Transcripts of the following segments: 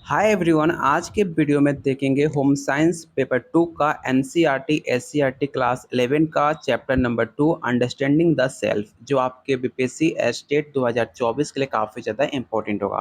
Hi everyone. आज के video में देखेंगे होम साइंस पेपर 2 का एनसीईआरटी एससीईआरटी क्लास 11 का chapter number 2 understanding the self, जो आपके बीपीएससी स्टेट 2024 के लिए काफ़ी ज़्यादा इंपॉर्टेंट होगा।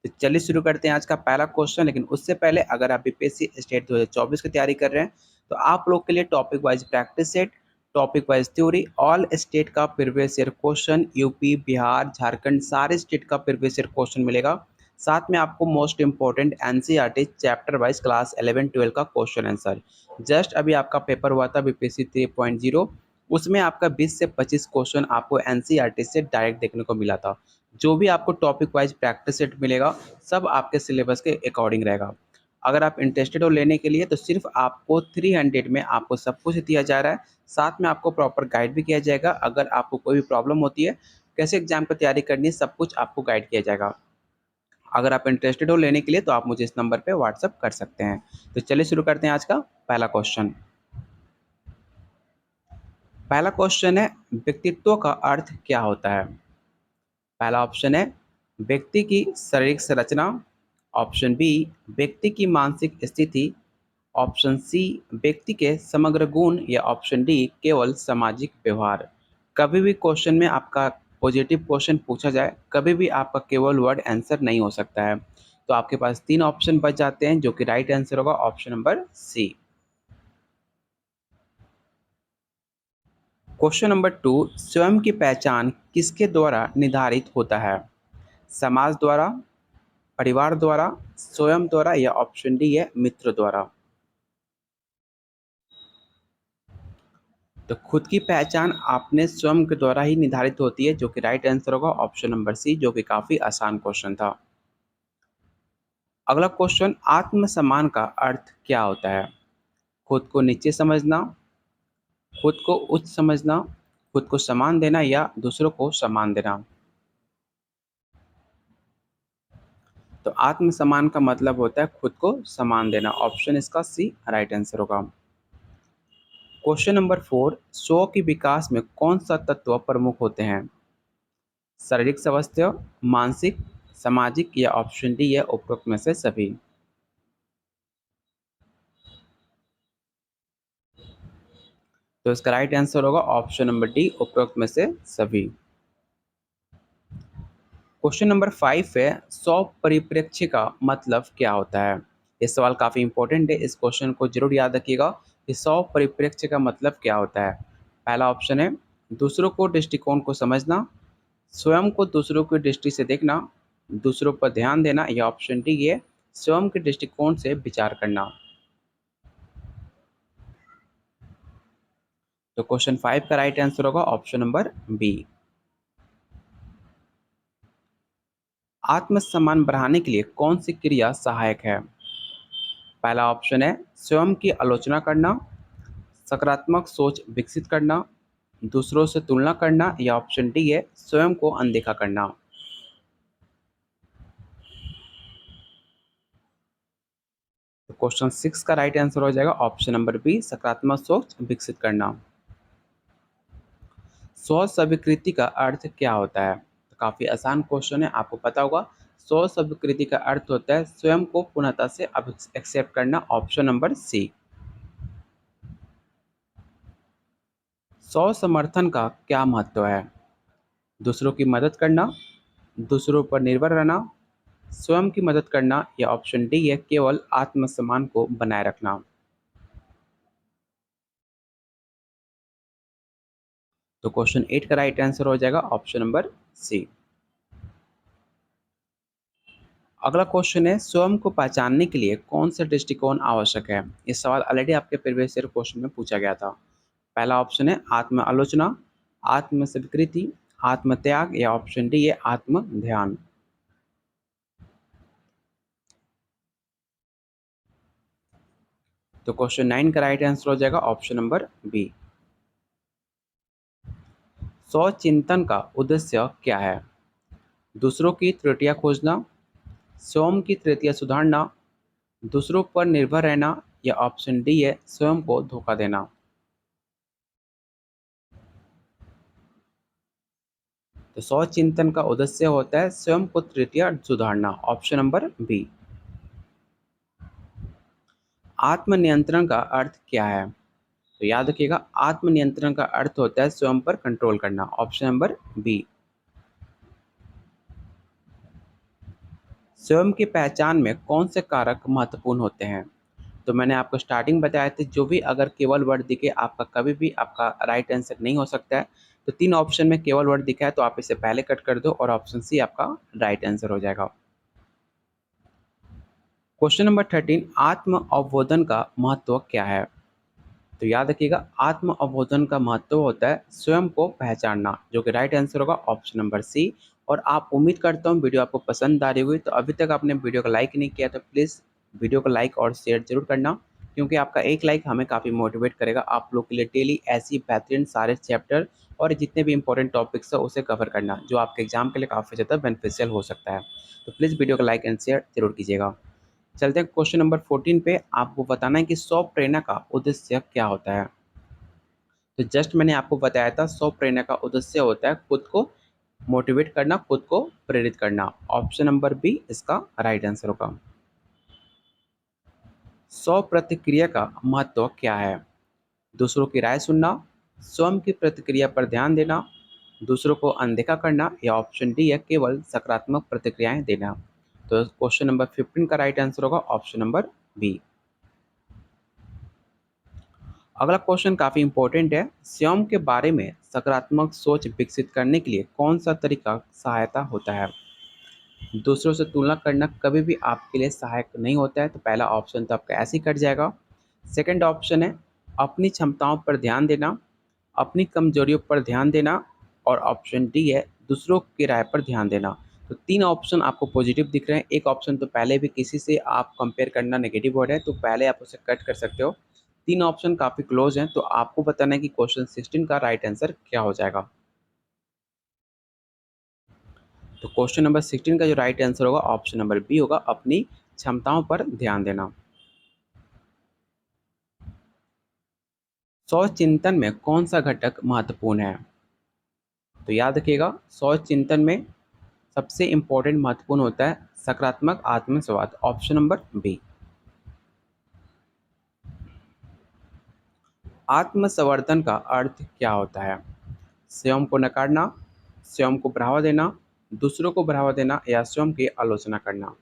तो चलिए शुरू करते हैं आज का पहला क्वेश्चन। लेकिन उससे पहले अगर आप बीपीएससी स्टेट 2024 की तैयारी कर रहे हैं तो आप लोग के लिए topic wise practice set, topic wise theory, all state का previous year question, UP, Bihar, Jharkhand सारे स्टेट का प्रीवियस ईयर क्वेश्चन मिलेगा। साथ में आपको most important NCERT chapter wise class 11-12 का क्वेश्चन आंसर। जस्ट अभी आपका पेपर हुआ था बीपीएससी 3.0, उसमें आपका 20 से 25 क्वेश्चन आपको एनसीईआरटी से डायरेक्ट देखने को मिला था। जो भी आपको टॉपिक वाइज प्रैक्टिस सेट मिलेगा सब आपके सिलेबस के अकॉर्डिंग रहेगा। अगर आप इंटरेस्टेड हो लेने के लिए तो सिर्फ आपको 300 में आपको सब कुछ दिया जा रहा है। साथ में आपको प्रॉपर गाइड भी किया जाएगा। अगर आपको कोई भी प्रॉब्लम होती है, कैसे एग्जाम की तैयारी करनी है, सब कुछ आपको गाइड किया जाएगा। अगर आप इंटरेस्टेड हो लेने के लिए तो आप मुझे इस नंबर पे व्हाट्सअप कर सकते हैं। तो चलिए शुरू करते हैं आज का पहला क्वेश्चन। पहला क्वेश्चन है, व्यक्तित्व का अर्थ क्या होता है? पहला ऑप्शन है व्यक्ति की शारीरिक संरचना, ऑप्शन बी व्यक्ति की मानसिक स्थिति, ऑप्शन सी व्यक्ति के समग्र गुण, या ऑप्शन डी केवल सामाजिक व्यवहार। कभी भी क्वेश्चन में आपका पॉजिटिव क्वेश्चन पूछा जाए, कभी भी आपका केवल वर्ड आंसर नहीं हो सकता है। तो आपके पास तीन ऑप्शन बच जाते हैं, जो कि राइट आंसर होगा option number C. Question number 2, स्वयं की पहचान किसके द्वारा निर्धारित होता है? समाज द्वारा, परिवार द्वारा, स्वयं द्वारा, या ऑप्शन डी है मित्र द्वारा। तो खुद की पहचान अपने स्वयं के द्वारा ही निर्धारित होती है, जो कि राइट आंसर होगा ऑप्शन नंबर सी, जो कि काफी आसान क्वेश्चन था। अगला क्वेश्चन, आत्मसम्मान का अर्थ क्या होता है? खुद को नीचे समझना, खुद को उच्च समझना, खुद को सम्मान देना, या दूसरों को सम्मान देना। तो आत्मसम्मान का मतलब होता है खुद को सम्मान देना। ऑप्शन इसका सी राइट आंसर होगा। क्वेश्चन नंबर 4, शो के विकास में कौन सा तत्व प्रमुख होते हैं? शारीरिक स्वास्थ्य, मानसिक, सामाजिक, या ऑप्शन डी है उपरोक्त में से सभी। तो इसका राइट आंसर होगा ऑप्शन नंबर डी उपरोक्त में से सभी। क्वेश्चन नंबर 5 है, सौ परिप्रेक्ष्य का मतलब क्या होता है? ये सवाल काफी इंपॉर्टेंट है, इस क्वेश्चन को जरूर याद रखिएगा कि सौ परिप्रेक्ष्य का मतलब क्या होता है। पहला ऑप्शन है दूसरों को दृष्टिकोण को समझना, स्वयं को दूसरों की दृष्टि से देखना, दूसरों पर ध्यान देना, या ऑप्शन डी है स्वयं के दृष्टिकोण से विचार करना। तो क्वेश्चन 5 का राइट आंसर होगा ऑप्शन नंबर बी। आत्मसम्मान बढ़ाने के लिए कौन सी क्रिया सहायक है? पहला ऑप्शन है स्वयं की आलोचना करना, सकारात्मक सोच विकसित करना, दूसरों से तुलना करना, या ऑप्शन डी है स्वयं को अनदेखा करना। तो क्वेश्चन 6 का राइट आंसर हो जाएगा ऑप्शन नंबर बी, सकारात्मक सोच विकसित करना। स्व स्वीकृति का अर्थ क्या होता है? तो काफी आसान क्वेश्चन है, आपको पता होगा। स्व स्वीकृति का अर्थ होता है स्वयं को पूर्णतः से एक्सेप्ट करना। Option number C. स्व समर्थन का क्या महत्व है? दूसरों की मदद करना, दूसरों पर निर्भर रहना, स्वयं की मदद करना, या ऑप्शन डी है केवल आत्मसम्मान को बनाए रखना। तो क्वेश्चन 8 का राइट आंसर हो जाएगा ऑप्शन नंबर सी। अगला क्वेश्चन है, स्वयं को पहचानने के लिए कौन सा दृष्टिकोण आवश्यक है? ये सवाल ऑलरेडी आपके प्रीवियस ईयर क्वेश्चन में पूछा गया था। पहला ऑप्शन है आत्म आलोचना, आत्म स्वीकृति, आत्म त्याग, या ऑप्शन डी है आत्म ध्यान। तो क्वेश्चन 9 का राइट आंसर हो जाएगा ऑप्शन नंबर बी। स्व चिंतन का उद्देश्य क्या है? दूसरों की त्रुटियां खोजना, स्वयं की त्रुटियां सुधारना, दूसरों पर निर्भर रहना, या ऑप्शन डी है स्वयं को धोखा देना। तो स्व चिंतन का उद्देश्य होता है स्वयं को त्रुटियां सुधारना। Option number B. आत्मनियंत्रण का अर्थ क्या है? तो याद रखिएगा, आत्मनियंत्रण का अर्थ होता है स्वयं पर कंट्रोल करना। Option number B. स्वयं की पहचान में कौन से कारक महत्वपूर्ण होते हैं? तो मैंने आपको स्टार्टिंग बताया था, जो भी अगर केवल वर्ड दिखे आपका कभी भी आपका राइट आंसर नहीं हो सकता है। तो 3 ऑप्शन में केवल वर्ड दिखा है तो आप इसे पहले कट कर दो और ऑप्शन सी आपका राइट आंसर हो जाएगा। क्वेश्चन नंबर 13, आत्म अवबोधन का महत्व क्या है? तो याद रखिएगा, आत्म अवबोधन का महत्व होता है स्वयं को पहचानना, जो कि राइट आंसर होगा ऑप्शन नंबर सी। और आप उम्मीद करता हूँ वीडियो आपको पसंद आ रही हुई। तो अभी तक आपने वीडियो को लाइक नहीं किया तो प्लीज़ वीडियो को लाइक और शेयर जरूर करना, क्योंकि आपका एक लाइक हमें काफ़ी मोटिवेट करेगा आप लोग के लिए डेली ऐसी बेहतरीन सारे चैप्टर और जितने भी इंपॉर्टेंट टॉपिक्स है उसे कवर करना, जो आपके एग्जाम के लिए काफ़ी ज़्यादा बेनिफिशियल हो सकता है। तो प्लीज़ वीडियो को लाइक एंड शेयर जरूर कीजिएगा। चलते हैं क्वेश्चन नंबर 14 पे। आपको बताना है कि स्व प्रेरणा का उद्देश्य क्या होता है। तो जस्ट मैंने आपको बताया था, स्व प्रेरणा का उद्देश्य होता है खुद को मोटिवेट करना, खुद को प्रेरित करना। ऑप्शन नंबर बी इसका राइट आंसर होगा। स्व प्रतिक्रिया का महत्व क्या है? दूसरों की राय सुनना, स्वयं की प्रतिक्रिया पर ध्यान देना, दूसरों को अनदेखा करना, या ऑप्शन डी है केवल सकारात्मक प्रतिक्रियाएं देना। तो क्वेश्चन नंबर 15 का राइट आंसर होगा ऑप्शन नंबर बी। अगला क्वेश्चन काफी इंपॉर्टेंट है। स्वयं के बारे में सकारात्मक सोच विकसित करने के लिए कौन सा तरीका सहायता होता है? दूसरों से तुलना करना कभी भी आपके लिए सहायक नहीं होता है, तो पहला ऑप्शन तो आपका ऐसे ही कट जाएगा। सेकंड ऑप्शन है अपनी क्षमताओं पर ध्यान देना, अपनी कमजोरियों पर ध्यान देना, और ऑप्शन डी है दूसरों की राय पर ध्यान देना। तो 3 ऑप्शन आपको पॉजिटिव दिख रहे हैं। एक ऑप्शन तो पहले भी किसी से आप कंपेयर करना नेगेटिव वर्ड है, तो पहले आप उसे कट कर सकते हो। 3 ऑप्शन काफ़ी क्लोज हैं, तो आपको बताना है कि क्वेश्चन 16 का राइट आंसर क्या हो जाएगा। तो क्वेश्चन नंबर 16 का जो राइट आंसर होगा ऑप्शन नंबर बी होगा, अपनी क्षमताओं पर ध्यान देना। स्वचिंतन चिंतन में कौन सा घटक महत्वपूर्ण है? तो याद रखिएगा, स्वचिंतन चिंतन में सबसे इंपॉर्टेंट महत्वपूर्ण होता है सकारात्मक आत्मसंवाद। Option number B. आत्मसंवर्धन का अर्थ क्या होता है? स्वयं को नकारना, स्वयं को बढ़ावा देना, दूसरों को बढ़ावा देना, या स्वयं की आलोचना करना।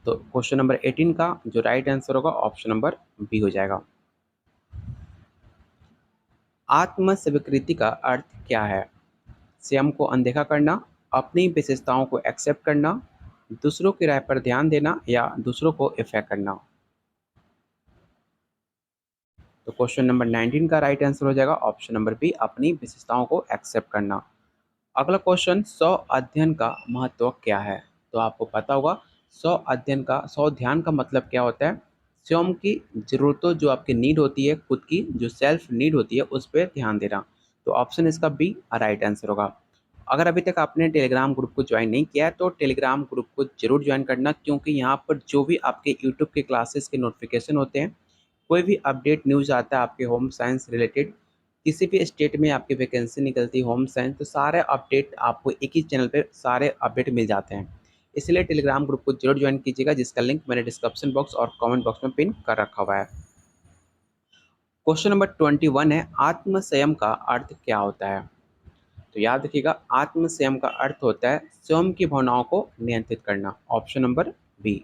तो क्वेश्चन नंबर 18 का जो राइट आंसर होगा ऑप्शन नंबर बी हो जाएगा। आत्म स्वीकृति का अर्थ क्या है? स्वयं को अनदेखा करना, अपनी विशेषताओं को एक्सेप्ट करना, दूसरों की राय पर ध्यान देना, या दूसरों को इफेक्ट करना। तो क्वेश्चन नंबर 19 का राइट आंसर हो जाएगा ऑप्शन नंबर बी, अपनी विशेषताओं को एक्सेप्ट करना। अगला क्वेश्चन, स्व अध्ययन का महत्व क्या है? तो आपको पता होगा स्व अध्ययन का, स्व ध्यान का मतलब क्या होता है? स्वयं की जरूरतों, जो आपकी नीड होती है, खुद की जो सेल्फ नीड होती है उस पर ध्यान देना। तो ऑप्शन इसका बी राइट आंसर होगा। अगर अभी तक आपने टेलीग्राम ग्रुप को ज्वाइन नहीं किया है तो टेलीग्राम ग्रुप को जरूर ज्वाइन करना, क्योंकि यहाँ पर जो भी आपके यूट्यूब के क्लासेस के नोटिफिकेशन होते हैं, कोई भी अपडेट न्यूज़ आता है आपके होम साइंस रिलेटेड, किसी भी स्टेट में आपकी वैकेंसी निकलती है होम साइंस, तो सारे अपडेट आपको एक ही चैनल पे सारे अपडेट मिल जाते हैं। इसलिए टेलीग्राम ग्रुप को जरूर ज्वाइन कीजिएगा, जिसका लिंक मैंने डिस्क्रिप्शन बॉक्स और कमेंट बॉक्स में पिन कर रखा हुआ है। क्वेश्चन नंबर 21 है, आत्म संयम का अर्थ क्या होता है? तो याद रखिएगा, आत्म संयम का अर्थ होता है स्वयं की भावनाओं को नियंत्रित करना। Option number B.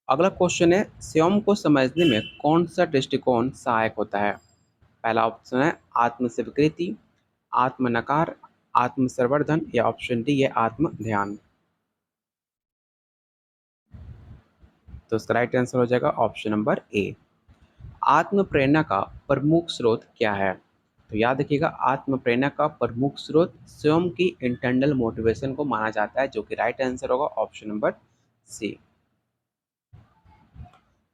अगला क्वेश्चन है, स्वयं को समझने में कौन सा दृष्टिकोण सहायक होता है? पहला ऑप्शन है आत्म स्वीकृति, आत्म नकार, आत्म संवर्धन, या ऑप्शन डी है आत्म ध्यान। तो इसका राइट आंसर हो जाएगा ऑप्शन नंबर ए। आत्म प्रेरणा का प्रमुख स्रोत क्या है? तो याद रखिएगा, आत्म प्रेरणा का प्रमुख स्रोत स्वयं की इंटरनल मोटिवेशन को माना जाता है, जो कि राइट आंसर होगा ऑप्शन नंबर सी।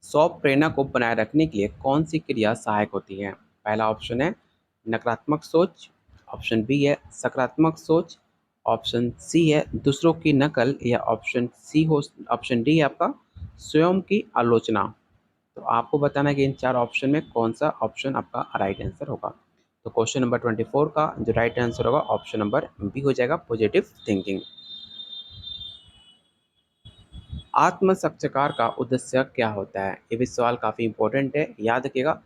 स्व प्रेरणा को बनाए रखने के लिए कौन सी क्रिया सहायक होती है? पहला ऑप्शन है नकारात्मक सोच, ऑप्शन बी है सकारात्मक सोच, ऑप्शन सी है दूसरों की नकल, या ऑप्शन डी है आपका स्वयं की आलोचना। तो आपको बताना है कि इन 4 ऑप्शन में कौन सा ऑप्शन आपका राइट आंसर होगा। तो क्वेश्चन नंबर 24 का जो राइट आंसर होगा ऑप्शन नंबर बी हो जाएगा, पॉजिटिव थिंकिंग। आत्म साक्षात्कार का उद्देश्य क्या होता है? ये भी सवाल काफ़ी इंपॉर्टेंट है, याद रखिएगा।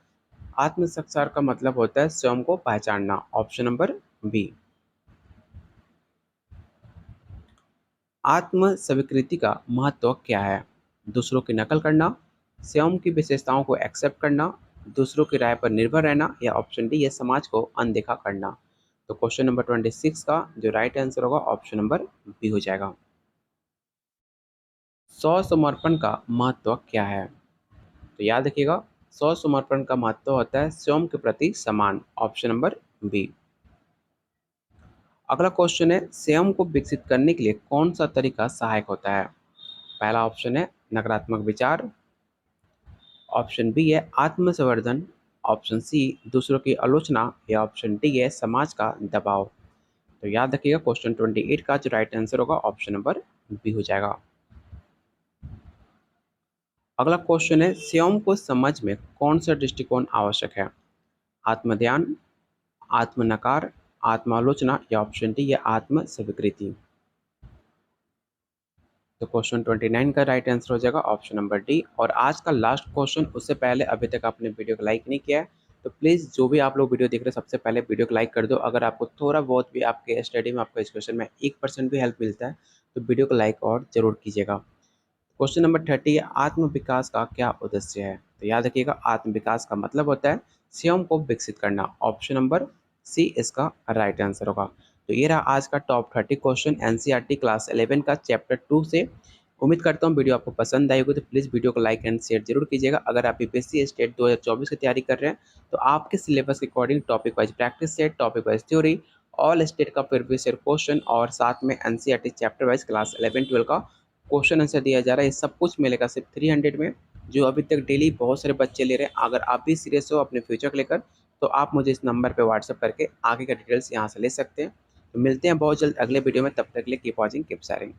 आत्म साक्षात्कार का मतलब होता है स्वयं को पहचानना। Option number B. आत्म स्वीकृति का महत्व क्या है? दूसरों की नकल करना, स्वयं की विशेषताओं को एक्सेप्ट करना, दूसरों की राय पर निर्भर रहना, या ऑप्शन डी ये समाज को अनदेखा करना। तो क्वेश्चन नंबर 26 का जो राइट आंसर होगा ऑप्शन नंबर बी हो जाएगा। स्व समर्पण का महत्व क्या है? तो याद रखिएगा, स्व समर्पण का महत्व होता है स्वयं के प्रति सम्मान। Option number B. अगला क्वेश्चन है, स्वयं को विकसित करने के लिए कौन सा तरीका सहायक होता है? पहला ऑप्शन है नकारात्मक विचार, ऑप्शन बी है आत्मसंवर्धन, ऑप्शन सी दूसरों की आलोचना, या ऑप्शन डी है समाज का दबाव। तो याद रखिएगा, क्वेश्चन 28 का जो राइट आंसर होगा ऑप्शन नंबर बी हो जाएगा। अगला क्वेश्चन है, स्वयं को समझ में कौन सा दृष्टिकोण आवश्यक है? आत्मध्यान, आत्मनकार, आत्मालोचना, या ऑप्शन डी है आत्म स्वीकृति। तो क्वेश्चन 29 का राइट आंसर हो जाएगा ऑप्शन नंबर डी। और आज का लास्ट क्वेश्चन, उससे पहले अभी तक आपने वीडियो को लाइक नहीं किया है तो प्लीज़ जो भी आप लोग वीडियो देख रहे हैं सबसे पहले वीडियो को लाइक कर दो। अगर आपको थोड़ा बहुत भी आपके स्टडी में, आपको एजुकेशन में 1% भी हेल्प मिलता है तो वीडियो को लाइक और जरूर कीजिएगा। क्वेश्चन नंबर 30 है, आत्म विकास का क्या उद्देश्य है? तो याद रखिएगा, आत्म विकास का मतलब होता है स्वयं को विकसित करना। ऑप्शन नंबर सी इसका राइट आंसर होगा। तो ये रहा आज का टॉप 30 क्वेश्चन एनसीईआरटी क्लास 11 का चैप्टर 2 से। उम्मीद करता हूँ वीडियो आपको पसंद आई होगी, तो प्लीज़ वीडियो को लाइक एंड शेयर जरूर कीजिएगा। अगर आप यूपीएससी स्टेट 2024 की तैयारी कर रहे हैं तो आपके सिलेबस के according topic wise practice set, topic wise theory, all state का प्रीवियस ईयर क्वेश्चन और साथ में एनसीईआरटी चैप्टर वाइज क्लास 11-12 का क्वेश्चन आंसर दिया जा रहा है। ये सब कुछ मिलेगा सिर्फ 300 में, जो अभी तक डेली बहुत सारे बच्चे ले रहे हैं। अगर आप भी सीरियस हो अपने फ्यूचर को लेकर तो आप मुझे इस नंबर पे व्हाट्सअप करके आगे का डिटेल्स यहाँ से ले सकते हैं। तो मिलते हैं बहुत जल्द अगले वीडियो में, तब तक के लिए कीप वॉचिंग, कीप शेयरिंग।